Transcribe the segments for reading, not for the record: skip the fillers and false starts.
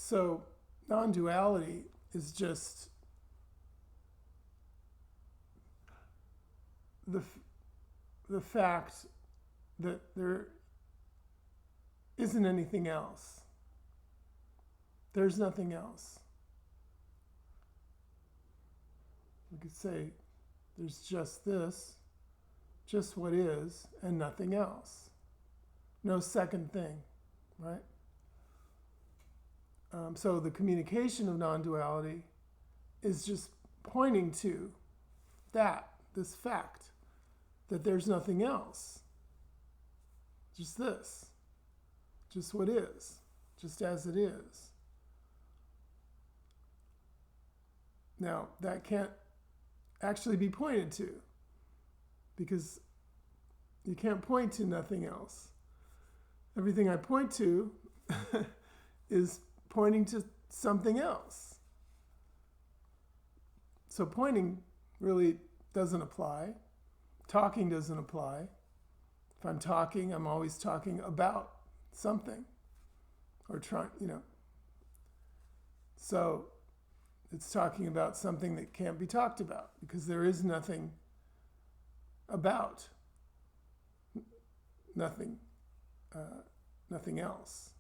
So non-duality is just the the fact that there isn't anything else. There's nothing else. We could say there's just this, just what is, and nothing else. No second thing, right? So the communication of non-duality is just pointing to this fact, that there's nothing else. Just this. Just what is. Just as it is. Now, that can't actually be pointed to, because you can't point to nothing else. Everything I point to is pointing to something else. So pointing really doesn't apply. Talking doesn't apply. If I'm talking, I'm always talking about something. Or trying, So it's talking about something that can't be talked about, because there is nothing about. Nothing else.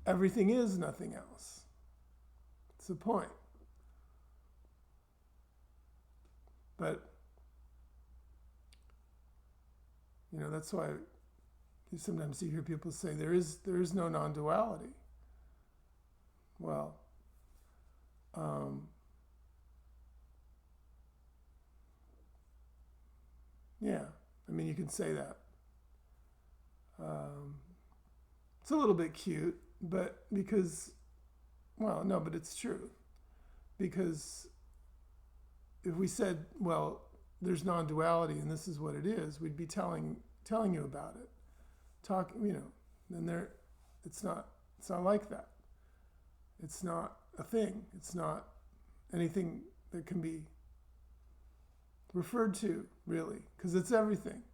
Everything is nothing else. It's the point. But, that's why sometimes you hear people say there is no non-duality. Well, yeah, you can say that. It's a little bit cute, but but it's true. Because if we said, well, there's non-duality and this is what it is, we'd be telling you about it. Then it's not like that. It's not a thing. It's not anything that can be referred to, really, because it's everything.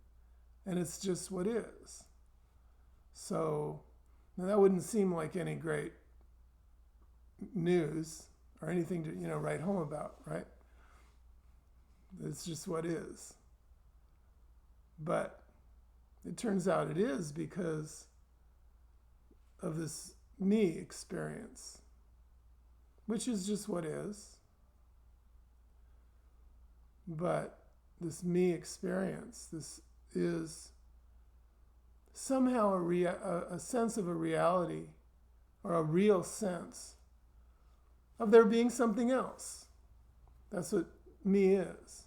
And it's just what is. So, now that wouldn't seem like any great news or anything to, write home about, right? It's just what is. But it turns out it is, because of this me experience, which is just what is. But this me experience, this is somehow a sense of a reality, or a real sense of there being something else. That's what me is.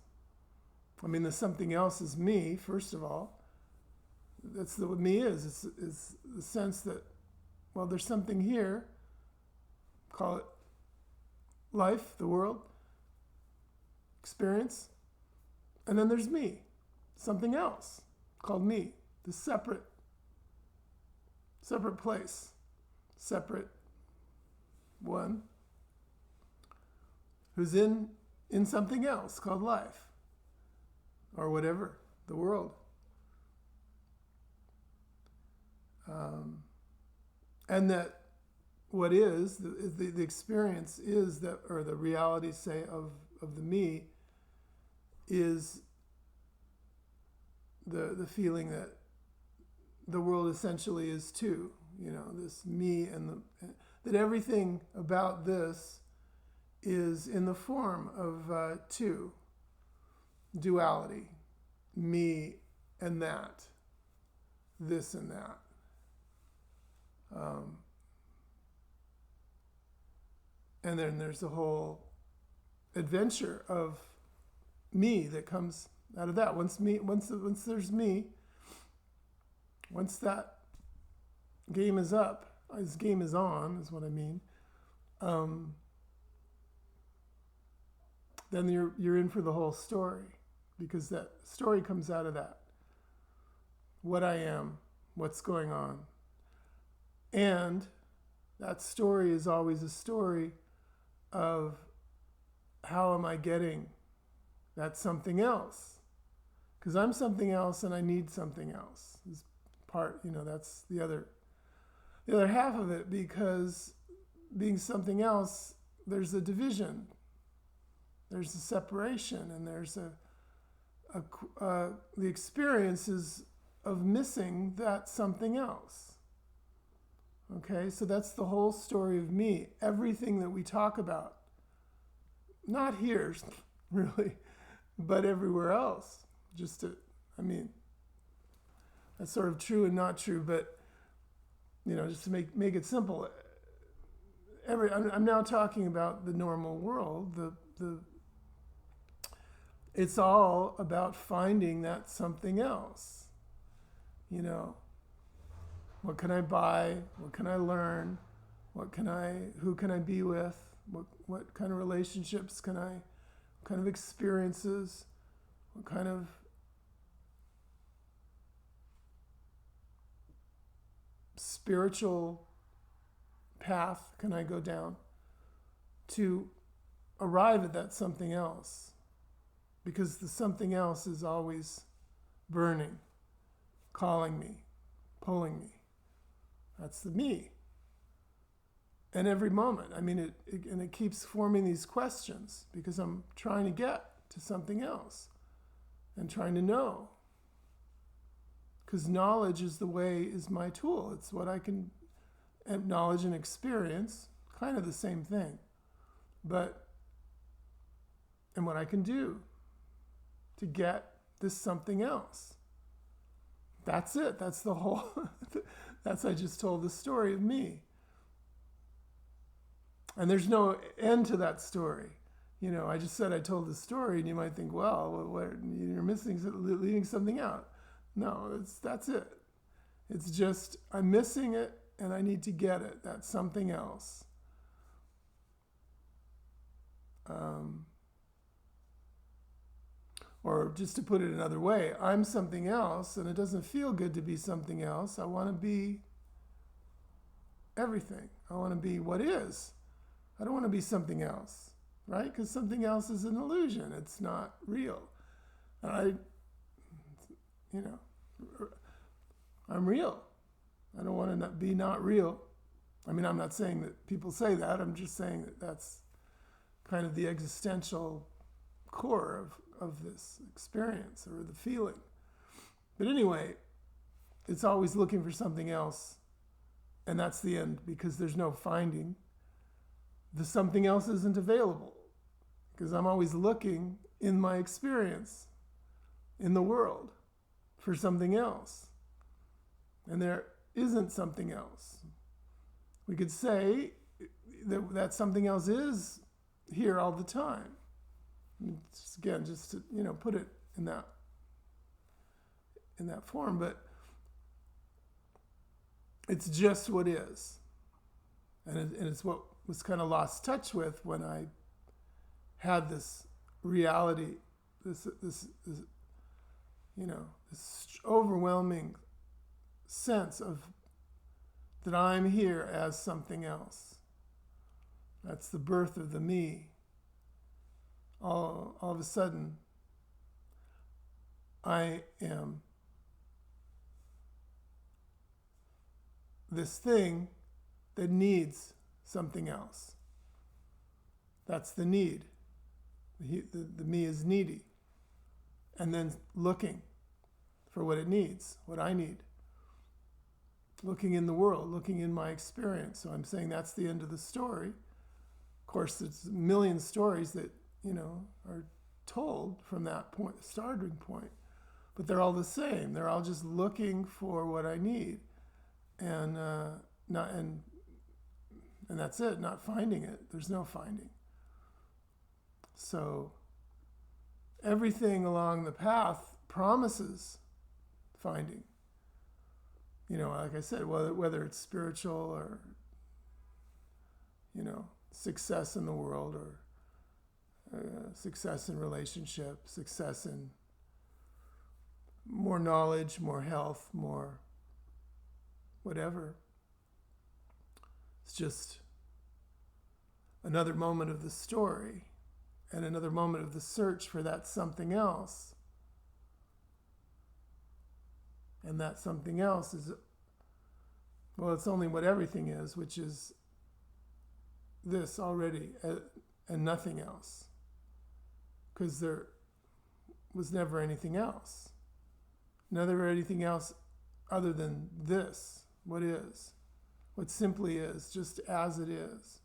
The something else is me, first of all. That's what me is. It's the sense that, well, there's something here, call it life, the world, experience, and then there's me, something else called me, the separate place, separate one, who's in something else called life, or whatever, the world. And that what is, the experience is that, or the reality, say, of the me, is the feeling that the world essentially is too. This me, and that everything about this is in the form of two. Duality. Me and that. This and that. And then there's a whole adventure of me that comes out of that. Once there's me, once that game is up, this game is on, is what I mean. Then you're in for the whole story, because that story comes out of that. What I am, what's going on. And that story is always a story of how am I getting that something else? Because I'm something else and I need something else. Is part, that's the other half of it, because being something else, there's a division, there's a separation, and there's the experiences of missing that something else. Okay, so that's the whole story of me. Everything that we talk about, not here, really, but everywhere else. That's sort of true and not true, but, just to make it simple, I'm now talking about the normal world. It's all about finding that something else. What can I buy? What can I learn? Who can I be with? What kind of relationships what kind of experiences? What kind of spiritual path can I go down to arrive at that something else? Because the something else is always burning, calling me, pulling me. That's the me. And every moment, it keeps forming these questions because I'm trying to get to something else and trying to know. Because knowledge is my tool. It's what I can, and knowledge and experience, kind of the same thing. And what I can do to get this something else. That's it. That's the whole, I just told the story of me. And there's no end to that story. I just said I told the story, and you might think, well, you're leaving something out. No, that's it. It's just, I'm missing it, and I need to get it. That's something else. Or just to put it another way, I'm something else, and it doesn't feel good to be something else. I want to be everything. I want to be what is. I don't want to be something else, right? Because something else is an illusion. It's not real. And I'm real. I don't want to be not real. I'm not saying that people say that. I'm just saying that that's kind of the existential core of this experience or the feeling. But anyway, it's always looking for something else, and that's the end, because there's no finding. The something else isn't available, because I'm always looking in my experience, in the world, for something else. And there isn't something else. We could say that something else is here all the time. Just to put it in that form, but it's just what is, and it's what was kind of lost touch with when I had this reality, this overwhelming sense of that I'm here as something else. That's the birth of the me. All of a sudden, I am this thing that needs something else. That's the need. The me is needy. And then looking for what it needs, what I need. Looking in the world, looking in my experience. So I'm saying that's the end of the story. Of course, there's a million stories that are told from that point, starting point. But they're all the same. They're all just looking for what I need. And that's it, not finding it. There's no finding. So everything along the path promises finding. Like I said, whether it's spiritual or, success in the world or success in relationship, success in more knowledge, more health, more whatever. It's just another moment of the story and another moment of the search for that something else. And that something else is, it's only what everything is, which is this already and nothing else, because there was never anything else. Never anything else other than this, what is, what simply is, just as it is.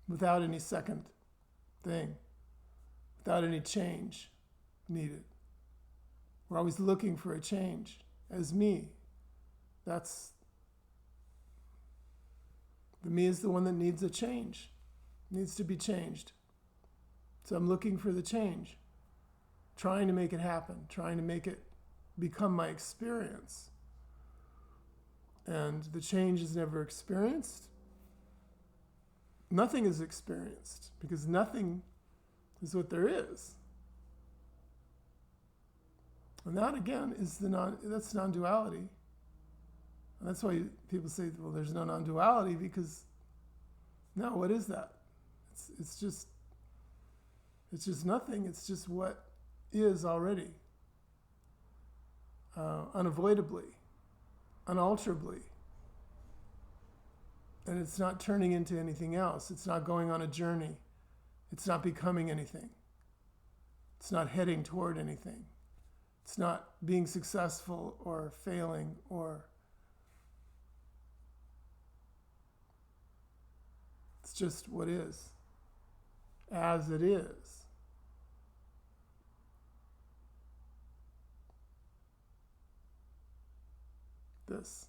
Without any second thing, without any change needed. We're always looking for a change as me. That's the me is the one that needs a change, needs to be changed. So I'm looking for the change, trying to make it happen, trying to make it become my experience. And the change is never experienced. Nothing is experienced, because nothing is what there is. And that again is that's non-duality. And that's why people say, well, there's no non-duality, because no, what is that? It's just nothing. It's just what is already, unavoidably, unalterably. And it's not turning into anything else. It's not going on a journey. It's not becoming anything. It's not heading toward anything. It's not being successful or failing or... It's just what is, as it is. This.